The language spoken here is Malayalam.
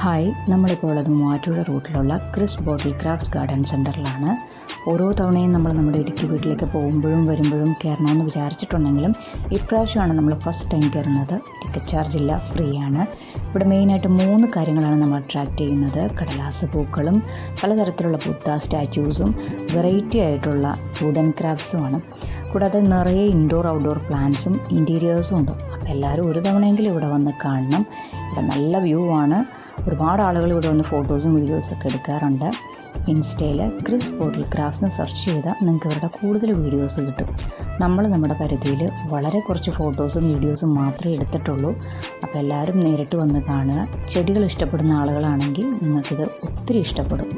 ഹായ്, നമ്മളിപ്പോൾ ഉള്ളത് മൂവാറ്റുപുഴ റൂട്ടിലുള്ള ക്രിസ് ബോട്ടിൽ ക്രാഫ്റ്റ്സ് ഗാർഡൻ സെൻറ്ററിലാണ്. ഓരോ തവണയും നമ്മൾ നമ്മുടെ ഇടുക്കി വീട്ടിലേക്ക് പോകുമ്പോഴും വരുമ്പോഴും കയറണമെന്ന് വിചാരിച്ചിട്ടുണ്ടെങ്കിലും ഇപ്രാവശ്യമാണ് നമ്മൾ ഫസ്റ്റ് ടൈം കയറുന്നത്. ടിക്കറ്റ് ചാർജ് ഇല്ല, ഫ്രീ ആണ്. ഇവിടെ മെയിനായിട്ട് 3 കാര്യങ്ങളാണ് നമ്മൾ അട്രാക്റ്റ് ചെയ്യുന്നത്. കടലാസ് പൂക്കളും പലതരത്തിലുള്ള ബുദ്ധ സ്റ്റാച്യൂസും വെറൈറ്റി ആയിട്ടുള്ള വുഡൻ ക്രാഫ്റ്റ്സുമാണ്. കൂടാതെ നിറയെ ഇൻഡോർ ഔട്ട്ഡോർ പ്ലാന്റ്സും ഇൻറ്റീരിയേഴ്സും ഉണ്ട്. അപ്പോൾ എല്ലാവരും ഒരു തവണയെങ്കിലും ഇവിടെ വന്ന് കാണണം. ഇവിടെ നല്ല വ്യൂ ആണ്. ഒരുപാട് ആളുകൾ ഇവിടെ വന്ന് ഫോട്ടോസും വീഡിയോസൊക്കെ എടുക്കാറുണ്ട്. ഇൻസ്റ്റയിൽ ക്രിസ് ബോട്ടിൽ ക്രാഫ്റ്റ്സ് സെർച്ച് ചെയ്താൽ നിങ്ങൾക്ക് ഇവരുടെ കൂടുതൽ വീഡിയോസ് കിട്ടും. നമ്മൾ നമ്മുടെ പരിധിയിൽ വളരെ കുറച്ച് ഫോട്ടോസും വീഡിയോസും മാത്രമേ എടുത്തിട്ടുള്ളൂ. അപ്പോൾ എല്ലാവരും നേരിട്ട് വന്ന് കാണുക. ചെടികൾ ഇഷ്ടപ്പെടുന്ന ആളുകളാണെങ്കിൽ നിങ്ങൾക്കിത് ഒത്തിരി ഇഷ്ടപ്പെടും.